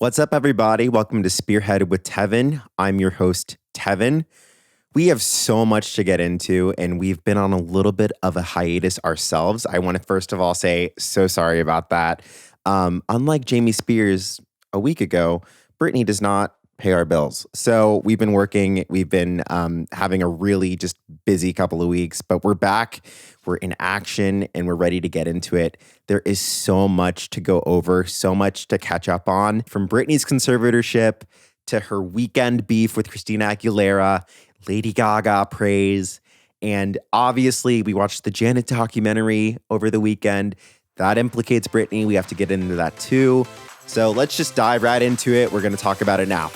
What's up, everybody? Welcome to Spearheaded with Tevin. I'm your host, Tevin. We have so much to get into, and we've been on a little bit of a hiatus ourselves. I want to first of all say so sorry about that. Unlike Jamie Spears a week ago, Britney does not pay our bills. So we've been working. We've been having a really just busy couple of weeks, but we're back. We're in action, and we're ready to get into it. There is so much to go over, so much to catch up on, from Britney's conservatorship to her weekend beef with Christina Aguilera, Lady Gaga praise, and obviously we watched the Janet documentary over the weekend. That implicates Britney. We have to get into that too. So let's just dive right into it. We're going to talk about it now.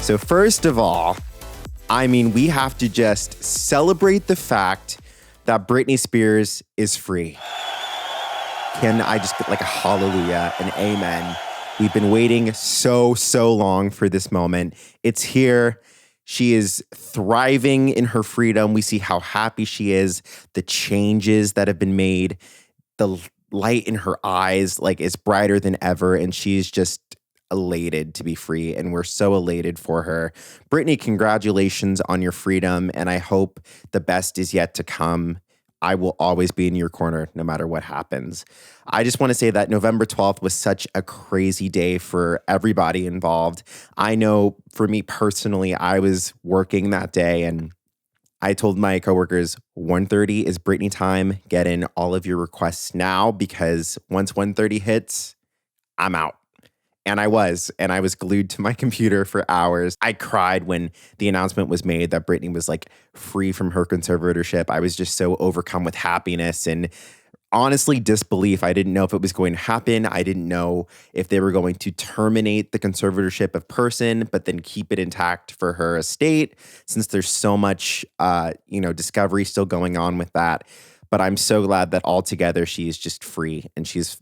So first of all, we have to just celebrate the fact that Britney Spears is free. Can I just get like a hallelujah, an amen? We've been waiting so long for this moment. It's here. She is thriving in her freedom. We see how happy she is, the changes that have been made, the light in her eyes is brighter than ever, and she's just elated to be free, and we're so elated for her. Britney, congratulations on your freedom, and I hope the best is yet to come. I will always be in your corner no matter what happens. I just want to say that November 12th was such a crazy day for everybody involved. I know for me personally, I was working that day and I told my coworkers 1:30 is Britney time. Get in all of your requests now because once 1:30 hits, I'm out. And I was glued to my computer for hours. I cried when the announcement was made that Britney was free from her conservatorship. I was just so overcome with happiness and honestly disbelief. I didn't know if it was going to happen. I didn't know if they were going to terminate the conservatorship of person, but then keep it intact for her estate, since there's so much, discovery still going on with that. But I'm so glad that altogether she is just free and she's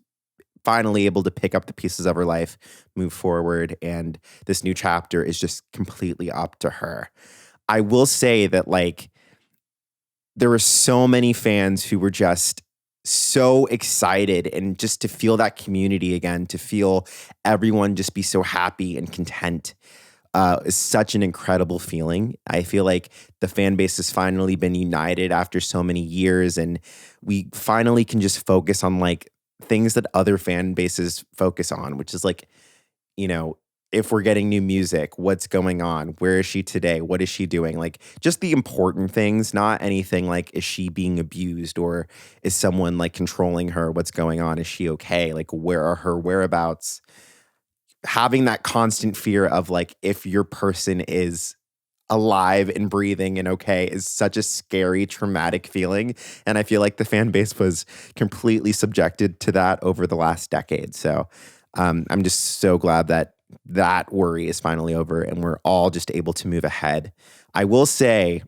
finally able to pick up the pieces of her life, move forward, and this new chapter is just completely up to her. I will say that there were so many fans who were just so excited, and just to feel that community again, to feel everyone just be so happy and content is such an incredible feeling. I feel like the fan base has finally been united after so many years, and we finally can just focus on things that other fan bases focus on, which is if we're getting new music, what's going on? Where is she today? What is she doing? Just the important things, not anything is she being abused or is someone controlling her? What's going on? Is she okay? Where are her whereabouts? Having that constant fear of if your person is alive and breathing and okay is such a scary, traumatic feeling. And I feel like the fan base was completely subjected to that over the last decade. So I'm just so glad that worry is finally over and we're all just able to move ahead. I will say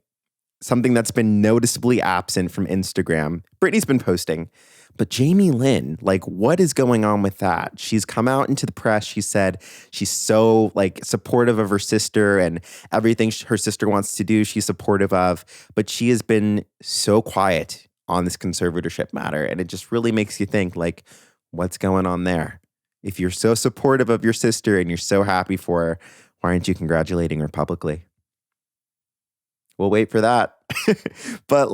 something that's been noticeably absent from Instagram. Britney's been posting, but Jamie Lynn, what is going on with that? She's come out into the press. She said she's so supportive of her sister and everything her sister wants to do, she's supportive of. But she has been so quiet on this conservatorship matter. And it just really makes you think, what's going on there? If you're so supportive of your sister and you're so happy for her, why aren't you congratulating her publicly? We'll wait for that. But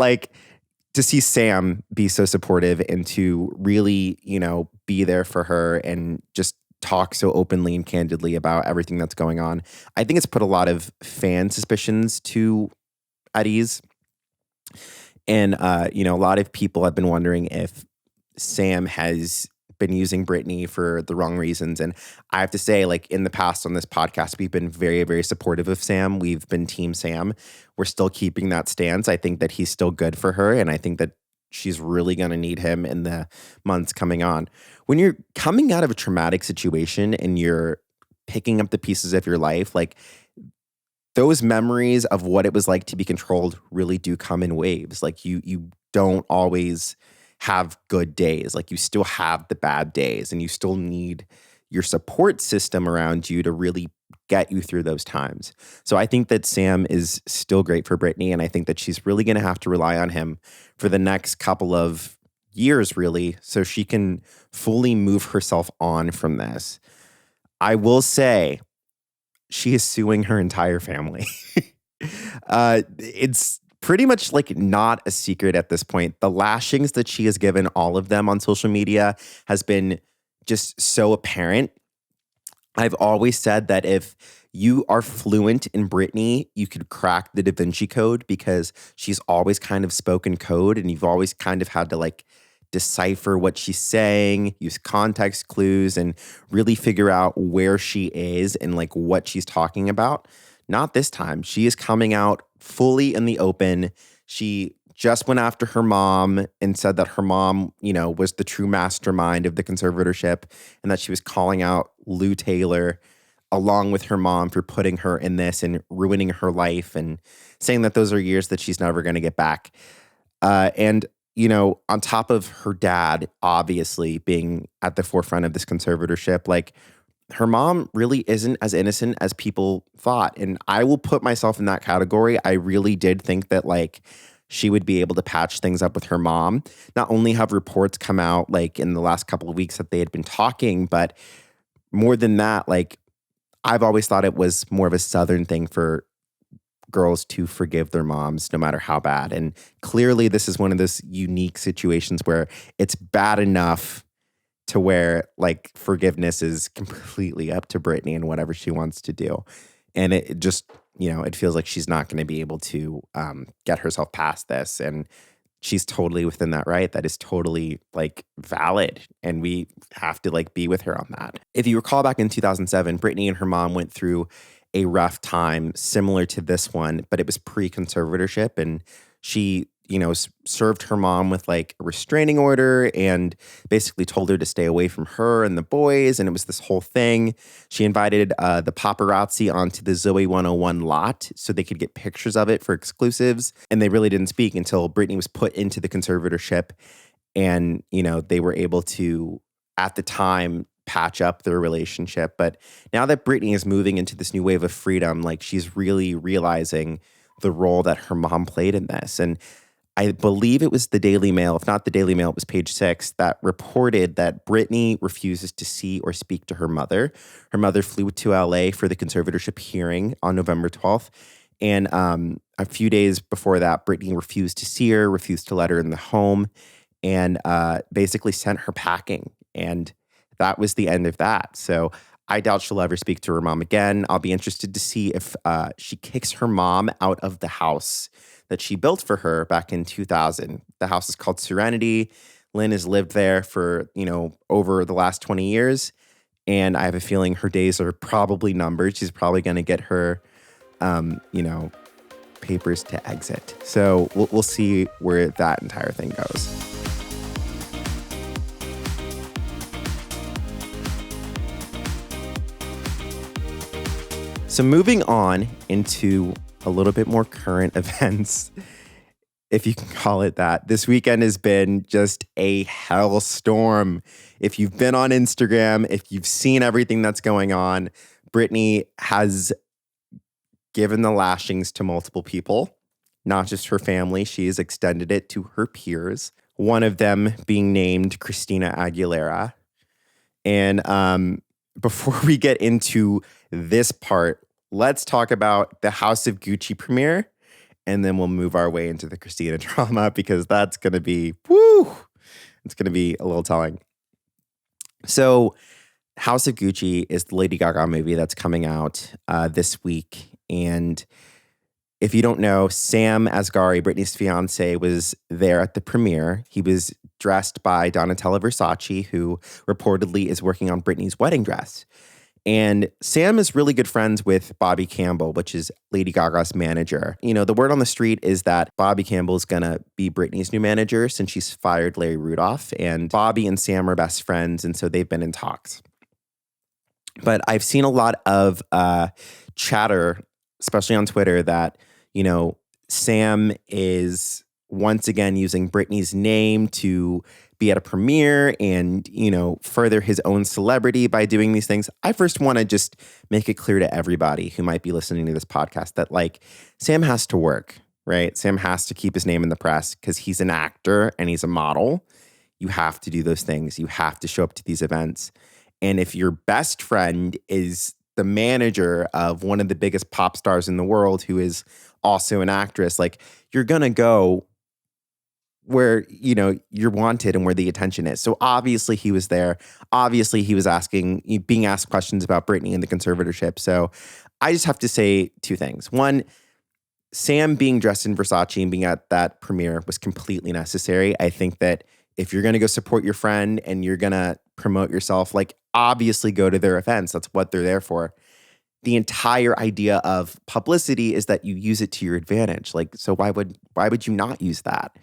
to see Sam be so supportive and to really, be there for her and just talk so openly and candidly about everything that's going on, I think it's put a lot of fan suspicions at ease. And, a lot of people have been wondering if Sam has been using Britney for the wrong reasons. And I have to say, in the past on this podcast, we've been very, very supportive of Sam. We've been Team Sam. We're still keeping that stance. I think that he's still good for her. And I think that she's really going to need him in the months coming on. When you're coming out of a traumatic situation and you're picking up the pieces of your life, those memories of what it was like to be controlled really do come in waves. You don't always have good days. You still have the bad days and you still need your support system around you to really get you through those times. So I think that Sam is still great for Britney, and I think that she's really going to have to rely on him for the next couple of years, really, so she can fully move herself on from this. I will say she is suing her entire family. It's pretty much like not a secret at this point. The lashings that she has given all of them on social media has been just so apparent. I've always said that if you are fluent in Britney, you could crack the Da Vinci Code because she's always kind of spoken code and you've always kind of had to like decipher what she's saying, use context clues, and really figure out where she is and like what she's talking about. Not this time. She is coming out fully in the open. She just went after her mom and said that her mom, was the true mastermind of the conservatorship and that she was calling out Lou Taylor along with her mom for putting her in this and ruining her life and saying that those are years that she's never going to get back. And on top of her dad, obviously being at the forefront of this conservatorship, like her mom really isn't as innocent as people thought. And I will put myself in that category. I really did think that like she would be able to patch things up with her mom. Not only have reports come out like in the last couple of weeks that they had been talking, but more than that, like I've always thought it was more of a Southern thing for girls to forgive their moms no matter how bad. And clearly this is one of those unique situations where it's bad enough to where like forgiveness is completely up to Britney and whatever she wants to do. And it just, it feels like she's not going to be able to get herself past this. And she's totally within that right. That is totally like valid. And we have to like be with her on that. If you recall back in 2007, Britney and her mom went through a rough time similar to this one, but it was pre-conservatorship. And she, served her mom with like a restraining order and basically told her to stay away from her and the boys. And it was this whole thing. She invited the paparazzi onto the Zoe 101 lot so they could get pictures of it for exclusives. And they really didn't speak until Britney was put into the conservatorship. And, they were able to, at the time, patch up their relationship. But now that Britney is moving into this new wave of freedom, like she's really realizing the role that her mom played in this. And I believe it was the Daily Mail, if not the Daily Mail, it was Page 6, that reported that Britney refuses to see or speak to her mother. Her mother flew to LA for the conservatorship hearing on November 12th. And a few days before that, Britney refused to see her, refused to let her in the home, and basically sent her packing. And that was the end of that. So I doubt she'll ever speak to her mom again. I'll be interested to see if she kicks her mom out of the house that she built for her back in 2000. The house is called Serenity. Lynn has lived there for, over the last 20 years. And I have a feeling her days are probably numbered. She's probably going to get her, papers to exit. So we'll see where that entire thing goes. So moving on into a little bit more current events, if you can call it that. This weekend has been just a hellstorm. If you've been on Instagram, if you've seen everything that's going on, Britney has given the lashings to multiple people, not just her family. She has extended it to her peers, one of them being named Christina Aguilera. And before we get into this part, let's talk about the House of Gucci premiere, and then we'll move our way into the Christina drama because that's going to be, it's going to be a little telling. So House of Gucci is the Lady Gaga movie that's coming out this week. And if you don't know, Sam Asghari, Britney's fiance, was there at the premiere. He was dressed by Donatella Versace, who reportedly is working on Britney's wedding dress. And Sam is really good friends with Bobby Campbell, which is Lady Gaga's manager. The word on the street is that Bobby Campbell is going to be Britney's new manager since she's fired Larry Rudolph. And Bobby and Sam are best friends, and so they've been in talks. But I've seen a lot of chatter, especially on Twitter, that, Sam is once again using Britney's name to be at a premiere and, further his own celebrity by doing these things. I first want to just make it clear to everybody who might be listening to this podcast that Sam has to work, right? Sam has to keep his name in the press because he's an actor and he's a model. You have to do those things. You have to show up to these events. And if your best friend is the manager of one of the biggest pop stars in the world who is also an actress, you're going to go where, you're wanted and where the attention is. So obviously he was there. Obviously he was being asked questions about Britney and the conservatorship. So I just have to say two things. One, Sam being dressed in Versace and being at that premiere was completely necessary. I think that if you're going to go support your friend and you're going to promote yourself, obviously go to their events. That's what they're there for. The entire idea of publicity is that you use it to your advantage. So why would you not use that?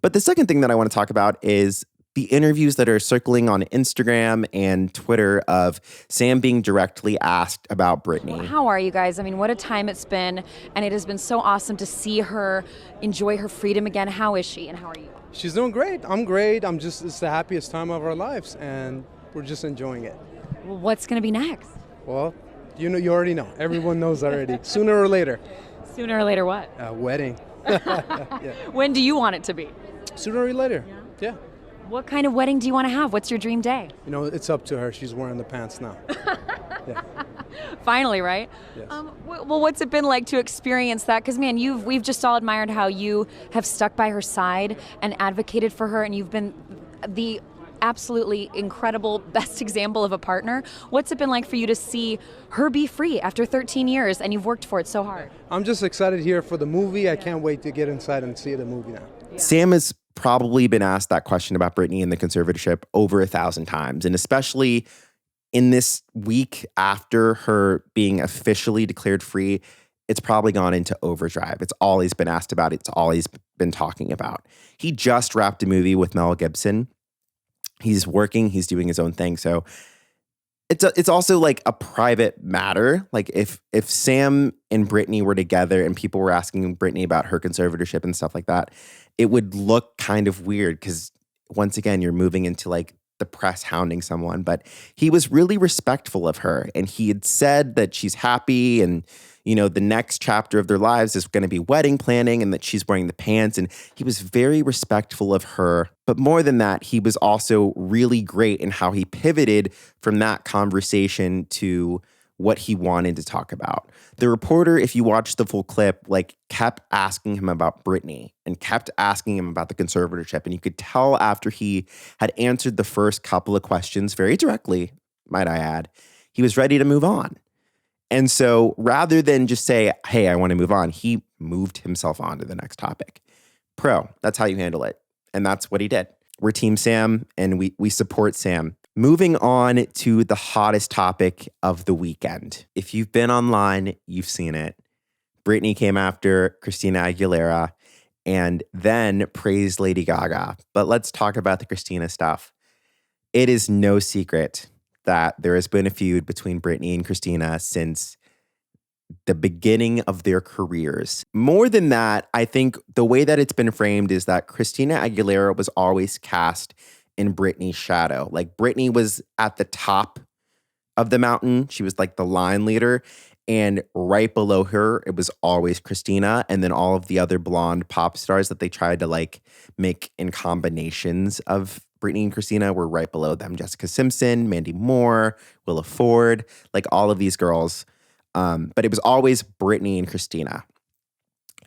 But the second thing that I want to talk about is the interviews that are circling on Instagram and Twitter of Sam being directly asked about Britney. How are you guys? I mean, what a time it's been. And it has been so awesome to see her enjoy her freedom again. How is she and how are you? She's doing great. I'm great. It's the happiest time of our lives and we're just enjoying it. Well, what's going to be next? Well, you already know. Everyone knows already. Sooner or later. Sooner or later what? A wedding. Yeah. When do you want it to be? Sooner or later. Yeah. What kind of wedding do you want to have? What's your dream day? It's up to her. She's wearing the pants now. Yeah. Finally, right? Yes. Well, what's it been like to experience that? Because, man, we've just all admired how you have stuck by her side and advocated for her, and you've been the absolutely incredible best example of a partner. What's it been like for you to see her be free after 13 years, and you've worked for it so hard? I'm just excited here for the movie. I can't wait to get inside and see the movie now. Yeah. Sam has probably been asked that question about Britney and the conservatorship over 1,000 times, and especially in this week after her being officially declared free, it's probably gone into overdrive. It's all he's been asked about. It's all he's been talking about. He just wrapped a movie with Mel Gibson. He's working. He's doing his own thing. So it's also a private matter. If Sam and Britney were together and people were asking Britney about her conservatorship and stuff like that, it would look kind of weird because once again, you're moving into the press hounding someone. But he was really respectful of her, and he had said that she's happy and the next chapter of their lives is going to be wedding planning and that she's wearing the pants. And he was very respectful of her. But more than that, he was also really great in how he pivoted from that conversation to what he wanted to talk about. The reporter, if you watch the full clip, kept asking him about Britney and kept asking him about the conservatorship. And you could tell after he had answered the first couple of questions very directly, might I add, he was ready to move on. And so rather than just say, hey, I want to move on, he moved himself on to the next topic. That's how you handle it. And that's what he did. We're Team Sam, and we support Sam. Moving on to the hottest topic of the weekend. If you've been online, you've seen it. Britney came after Christina Aguilera and then praised Lady Gaga. But let's talk about the Christina stuff. It is no secret that there has been a feud between Britney and Christina since the beginning of their careers. More than that, I think the way that it's been framed is that Christina Aguilera was always cast in Britney's shadow. Britney was at the top of the mountain. She was the line leader. And right below her, it was always Christina. And then all of the other blonde pop stars that they tried to make in combinations of Britney and Christina were right below them. Jessica Simpson, Mandy Moore, Willa Ford, all of these girls. But it was always Britney and Christina.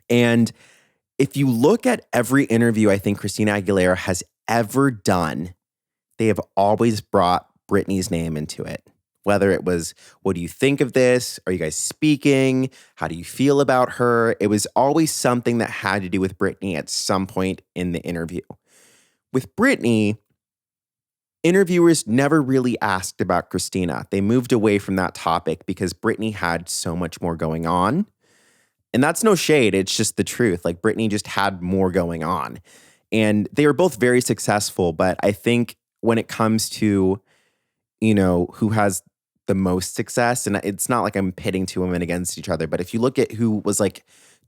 And if you look at every interview I think Christina Aguilera has ever done, they have always brought Britney's name into it. Whether it was, what do you think of this? Are you guys speaking? How do you feel about her? It was always something that had to do with Britney at some point in the interview. With Britney, interviewers never really asked about Christina. They moved away from that topic because Britney had so much more going on. And that's no shade. It's just the truth. Britney just had more going on. And they were both very successful. But I think when it comes to, who has the most success, and it's not I'm pitting two women against each other, but if you look at who was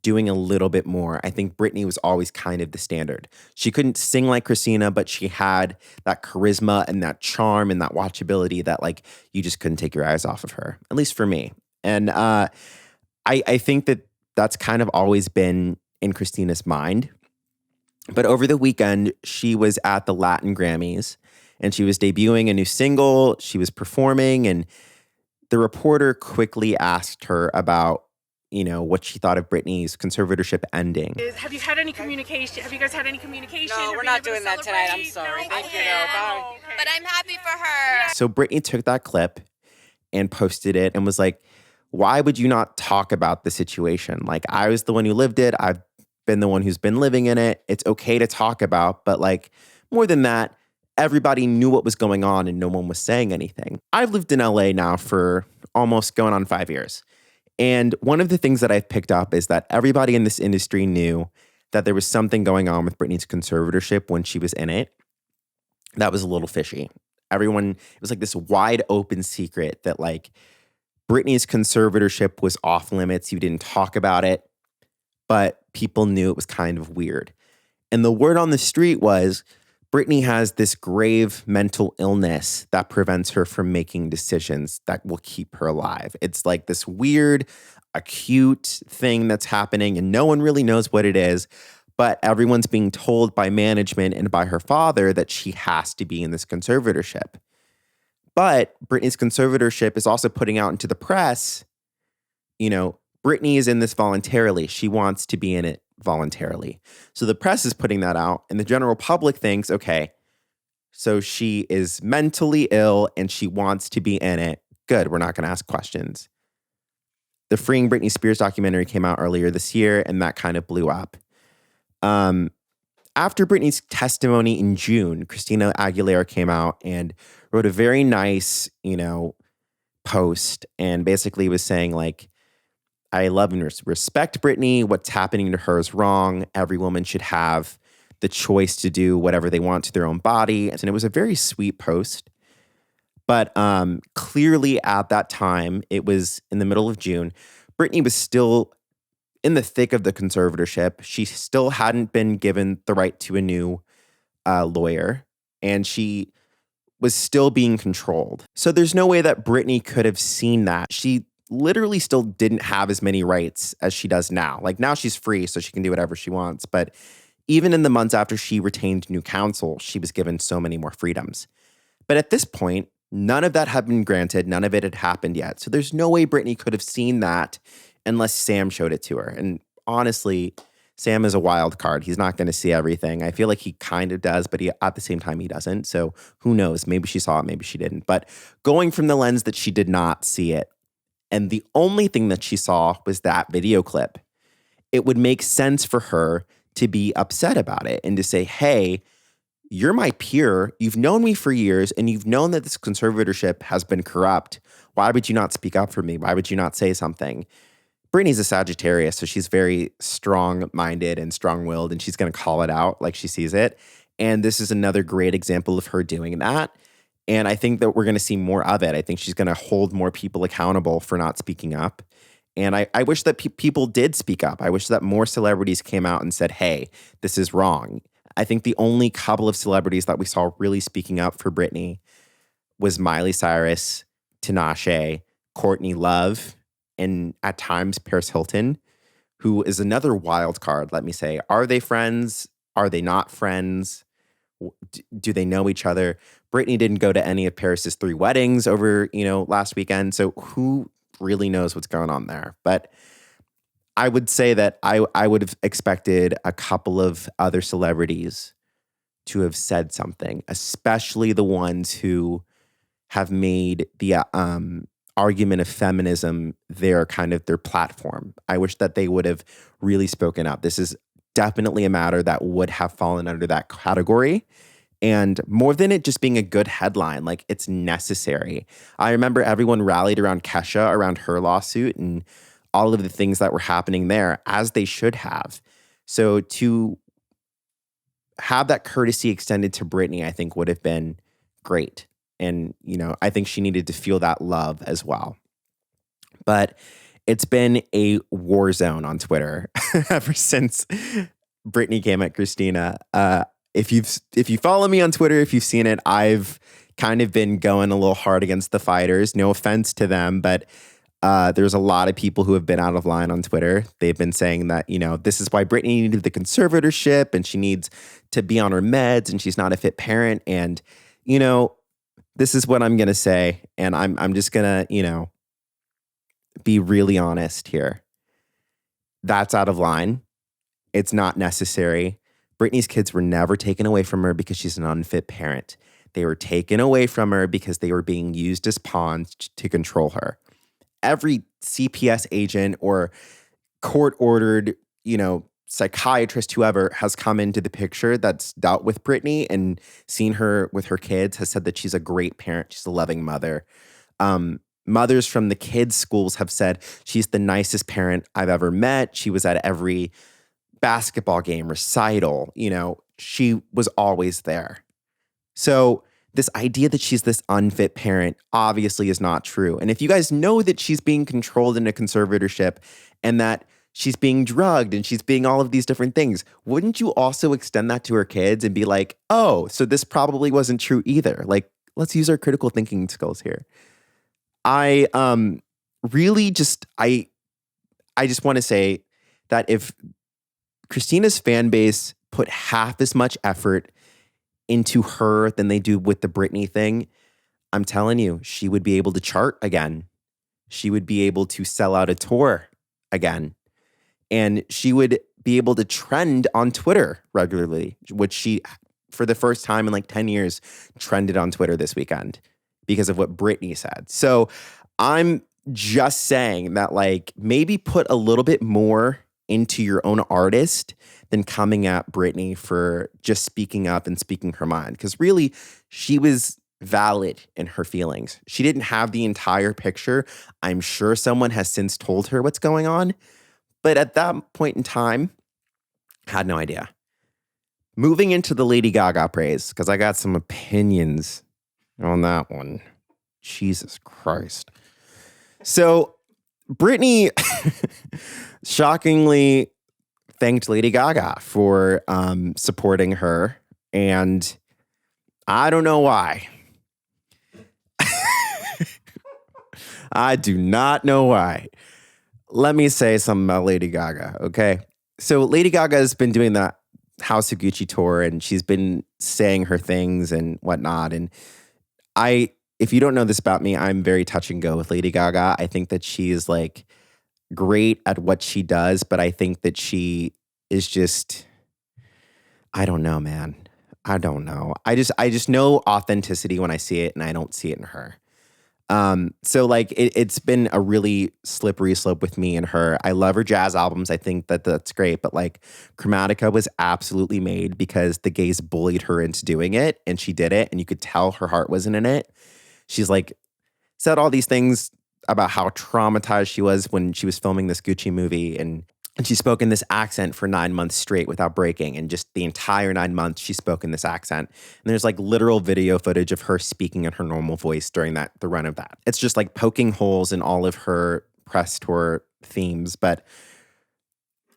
doing a little bit more. I think Britney was always kind of the standard. She couldn't sing like Christina, but she had that charisma and that charm and that watchability that like you just couldn't take your eyes off of her, at least for me. And I think that that's kind of always been in Christina's mind. But over the weekend, she was at the Latin Grammys and she was debuting a new single. She was performing, and the reporter quickly asked her about, what she thought of Britney's conservatorship ending. Have you had any communication? Have you guys had any communication? No, we're not doing that tonight. I'm sorry. Thank you. No, bye. Okay. But I'm happy for her. So Britney took that clip and posted it and was like, why would you not talk about the situation? Like, I was the one who lived it. I've been the one who's been living in it. It's okay to talk about, but like more than that, everybody knew what was going on and no one was saying anything. I've lived in LA now for almost going on 5 years. And one of the things that I've picked up is that everybody in this industry knew that there was something going on with Britney's conservatorship when she was in it. That was a little fishy. It was like this wide open secret that like Britney's conservatorship was off limits. You didn't talk about it, but people knew it was kind of weird. And the word on the street was Britney has this grave mental illness that prevents her from making decisions that will keep her alive. It's like this weird, acute thing that's happening, and no one really knows what it is, but everyone's being told by management and by her father that she has to be in this conservatorship. But Britney's conservatorship is also putting out into the press, Britney is in this voluntarily. She wants to be in it voluntarily. So the press is putting that out, and the general public thinks, okay, so she is mentally ill and she wants to be in it. Good, we're not going to ask questions. The Freeing Britney Spears documentary came out earlier this year, and that kind of blew up. After Britney's testimony in June, Christina Aguilera came out and wrote a very nice, post, and basically was saying like, I love and respect Britney. What's happening to her is wrong. Every woman should have the choice to do whatever they want to their own body. And it was a very sweet post. But clearly at that time, it was in the middle of June, Britney was still in the thick of the conservatorship. She still hadn't been given the right to a new lawyer, and she was still being controlled. So there's no way that Britney could have seen that. She literally still didn't have as many rights as she does now. Like now she's free, so she can do whatever she wants. But even in the months after she retained new counsel, she was given so many more freedoms. But at this point, none of that had been granted. None of it had happened yet. So there's no way Britney could have seen that unless Sam showed it to her. And honestly, Sam is a wild card. He's not going to see everything. I feel like he kind of does, but at the same time, he doesn't. So who knows? Maybe she saw it, maybe she didn't. But going from the lens that she did not see it, and the only thing that she saw was that video clip, it would make sense for her to be upset about it and to say, hey, you're my peer. You've known me for years, and you've known that this conservatorship has been corrupt. Why would you not speak up for me? Why would you not say something? Britney's a Sagittarius, so she's very strong-minded and strong-willed, and she's going to call it out like she sees it. And this is another great example of her doing that. And I think that we're going to see more of it. I think she's going to hold more people accountable for not speaking up. And I wish that people did speak up. I wish that more celebrities came out and said, hey, this is wrong. I think the only couple of celebrities that we saw really speaking up for Britney was Miley Cyrus, Tinashe, Courtney Love, and at times Paris Hilton, who is another wild card, let me say. Are they friends? Are they not friends? Do they know each other? Britney didn't go to any of Paris's 3 weddings over, last weekend. So who really knows what's going on there? But I would say that I would have expected a couple of other celebrities to have said something, especially the ones who have made the argument of feminism their platform. I wish that they would have really spoken up. This is definitely a matter that would have fallen under that category. And more than it just being a good headline, like it's necessary. I remember everyone rallied around Kesha, around her lawsuit and all of the things that were happening there, as they should have. So to have that courtesy extended to Britney, I think would have been great. And, I think she needed to feel that love as well. But It's been a war zone on Twitter ever since Britney came at Christina. If you follow me on Twitter, if you've seen it, I've kind of been going a little hard against the fighters. No offense to them, but there's a lot of people who have been out of line on Twitter. They've been saying that, this is why Britney needed the conservatorship and she needs to be on her meds and she's not a fit parent. And, this is what I'm going to say. And I'm just going to, be really honest here. That's out of line. It's not necessary. Britney's kids were never taken away from her because she's an unfit parent. They were taken away from her because they were being used as pawns to control her. Every CPS agent or court-ordered, psychiatrist, whoever has come into the picture that's dealt with Britney and seen her with her kids has said that she's a great parent. She's a loving mother. Mothers from the kids' schools have said she's the nicest parent I've ever met. She was at every basketball game, recital. She was always there. So this idea that she's this unfit parent obviously is not true. And if you guys know that she's being controlled in a conservatorship and that she's being drugged and she's being all of these different things, wouldn't you also extend that to her kids and be like, oh, so this probably wasn't true either? Like, let's use our critical thinking skills here. I really just want to say that if Christina's fan base put half as much effort into her than they do with the Britney thing, I'm telling you, she would be able to chart again. She would be able to sell out a tour again. And she would be able to trend on Twitter regularly, which she, for the first time in like 10 years, trended on Twitter this weekend because of what Britney said. So I'm just saying that, like, maybe put a little bit more into your own artist than coming at Britney for just speaking up and speaking her mind. Because really, she was valid in her feelings. She didn't have the entire picture. I'm sure someone has since told her what's going on. But at that point in time, had no idea. Moving into the Lady Gaga praise, because I got some opinions on that one. Jesus Christ. So Britney shockingly thanked Lady Gaga for supporting her. And I don't know why. I do not know why. Let me say something about Lady Gaga, okay? So Lady Gaga has been doing that House of Gucci tour and she's been saying her things and whatnot. And if you don't know this about me, I'm very touch and go with Lady Gaga. I think that she is like great at what she does, but I think that she is just, I don't know, man. I don't know. I just know authenticity when I see it and I don't see it in her. So like it's been a really slippery slope with me and her. I love her jazz albums. I think that that's great, but like Chromatica was absolutely made because the gays bullied her into doing it and she did it and you could tell her heart wasn't in it. She's like said all these things about how traumatized she was when she was filming this Gucci movie and she spoke in this accent for 9 months straight without breaking. And just the entire 9 months she spoke in this accent. And there's like literal video footage of her speaking in her normal voice during the run of that. It's just like poking holes in all of her press tour themes. But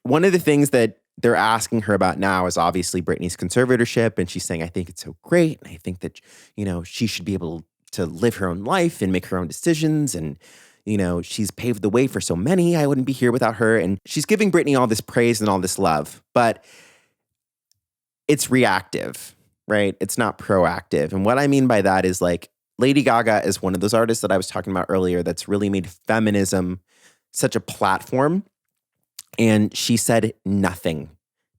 one of the things that they're asking her about now is obviously Britney's conservatorship. And she's saying, I think it's so great. And I think that, she should be able to live her own life and make her own decisions. And she's paved the way for so many. I wouldn't be here without her. And she's giving Britney all this praise and all this love, but it's reactive, right? It's not proactive. And what I mean by that is like Lady Gaga is one of those artists that I was talking about earlier that's really made feminism such a platform. And she said nothing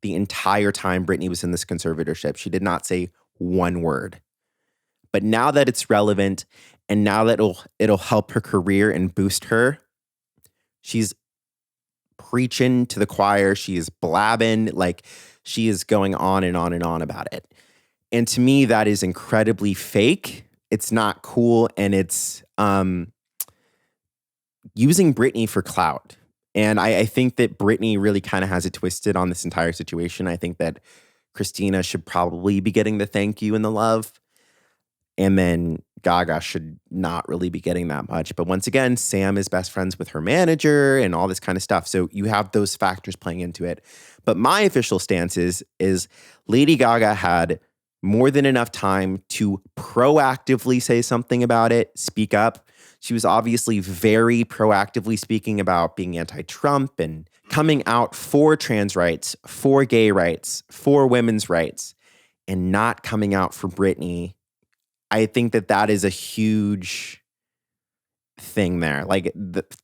the entire time Britney was in this conservatorship. She did not say one word. But now that it's relevant and now that it'll help her career and boost her, she's preaching to the choir. She is blabbing, like she is going on and on and on about it. And to me, that is incredibly fake. It's not cool. And it's using Britney for clout. And I think that Britney really kind of has it twisted on this entire situation. I think that Christina should probably be getting the thank you and the love. And then Gaga should not really be getting that much. But once again, Sam is best friends with her manager and all this kind of stuff. So you have those factors playing into it. But my official stance is Lady Gaga had more than enough time to proactively say something about it, speak up. She was obviously very proactively speaking about being anti-Trump and coming out for trans rights, for gay rights, for women's rights, and not coming out for Britney. I think that is a huge thing there. Like,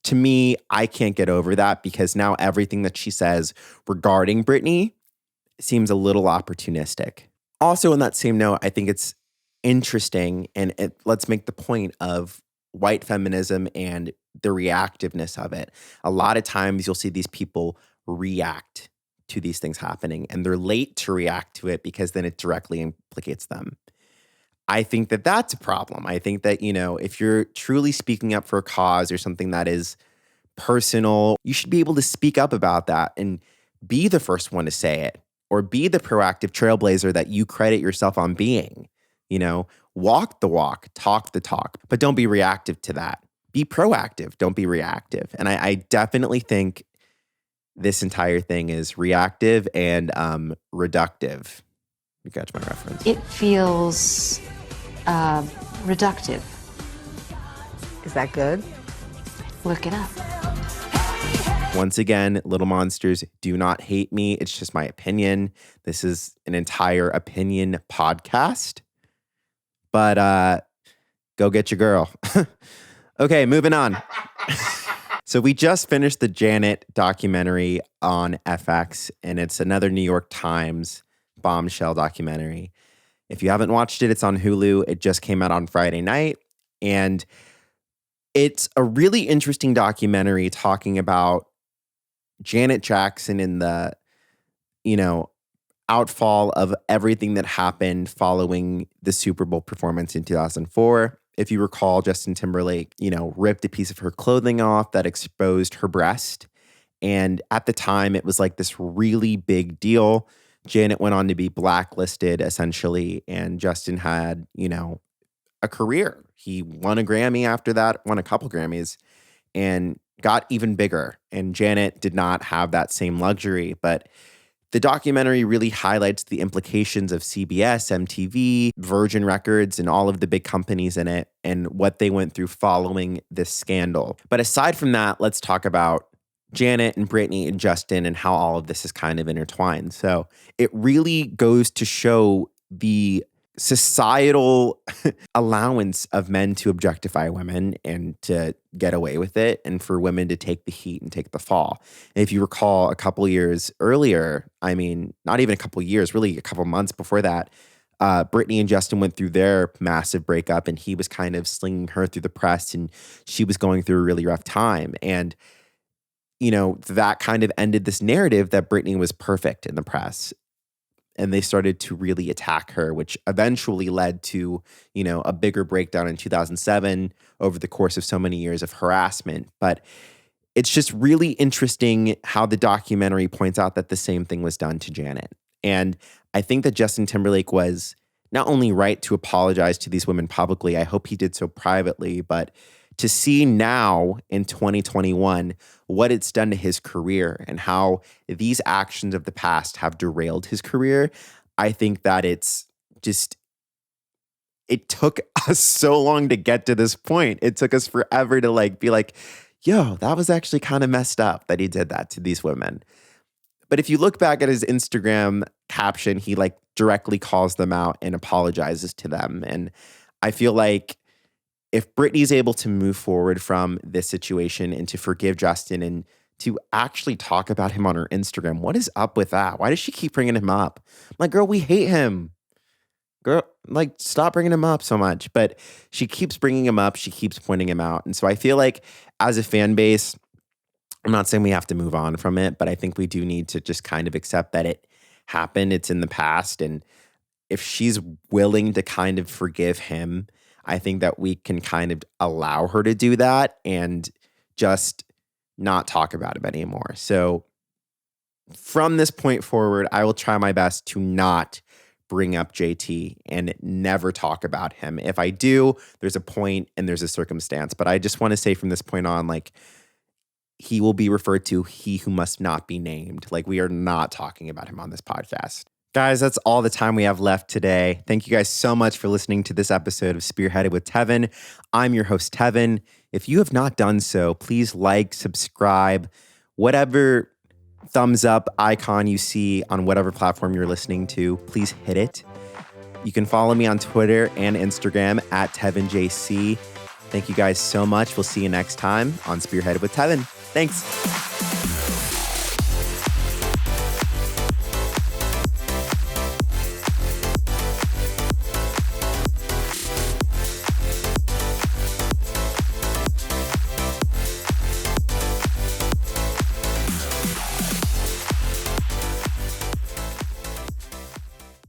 to me, I can't get over that because now everything that she says regarding Britney seems a little opportunistic. Also, on that same note, I think it's interesting, and let's make the point of white feminism and the reactiveness of it. A lot of times you'll see these people react to these things happening, and they're late to react to it because then it directly implicates them. I think that that's a problem. I think that, if you're truly speaking up for a cause or something that is personal, you should be able to speak up about that and be the first one to say it, or be the proactive trailblazer that you credit yourself on being. Walk the walk, talk the talk, but don't be reactive to that. Be proactive, don't be reactive. And I definitely think this entire thing is reactive and reductive. You catch my reference? It feels reductive. Is that good? Look it up. Once again, Little Monsters, do not hate me. It's just my opinion. This is an entire opinion podcast. But go get your girl. Okay, moving on. So we just finished the Janet documentary on FX, and it's another New York Times bombshell documentary. If you haven't watched it, it's on Hulu. It just came out on Friday night. And it's a really interesting documentary talking about Janet Jackson and the, outfall of everything that happened following the Super Bowl performance in 2004. If you recall, Justin Timberlake, ripped a piece of her clothing off that exposed her breast. And at the time, it was like this really big deal. Janet went on to be blacklisted, essentially, and Justin had, a career. He won a Grammy after that, won a couple Grammys, and got even bigger. And Janet did not have that same luxury. But the documentary really highlights the implications of CBS, MTV, Virgin Records, and all of the big companies in it and what they went through following this scandal. But aside from that, let's talk about Janet and Britney and Justin and how all of this is kind of intertwined. So it really goes to show the societal allowance of men to objectify women and to get away with it, and for women to take the heat and take the fall. And if you recall, a couple years earlier, not even a couple years, really a couple months before that, Britney and Justin went through their massive breakup, and he was kind of slinging her through the press, and she was going through a really rough time. And that kind of ended this narrative that Britney was perfect in the press. And they started to really attack her, which eventually led to, a bigger breakdown in 2007 over the course of so many years of harassment. But it's just really interesting how the documentary points out that the same thing was done to Janet. And I think that Justin Timberlake was not only right to apologize to these women publicly, I hope he did so privately, but to see now in 2021 what it's done to his career and how these actions of the past have derailed his career, I think that it took us so long to get to this point. It took us forever to be like, yo, that was actually kind of messed up that he did that to these women. But if you look back at his Instagram caption, he directly calls them out and apologizes to them. And I feel like if Britney's able to move forward from this situation and to forgive Justin and to actually talk about him on her Instagram, what is up with that? Why does she keep bringing him up? I'm like, girl, we hate him. Girl, stop bringing him up so much. But she keeps bringing him up. She keeps pointing him out. And so I feel like as a fan base, I'm not saying we have to move on from it, but I think we do need to just kind of accept that it happened. It's in the past. And if she's willing to kind of forgive him, I think that we can kind of allow her to do that and just not talk about it anymore. So from this point forward, I will try my best to not bring up JT and never talk about him. If I do, there's a point and there's a circumstance. But I just want to say from this point on, like, he will be referred to he who must not be named. Like, we are not talking about him on this podcast. Guys, that's all the time we have left today. Thank you guys so much for listening to this episode of Spearheaded with Tevin. I'm your host, Tevin. If you have not done so, please like, subscribe, whatever thumbs up icon you see on whatever platform you're listening to, please hit it. You can follow me on Twitter and Instagram at TevinJC. Thank you guys so much. We'll see you next time on Spearheaded with Tevin. Thanks.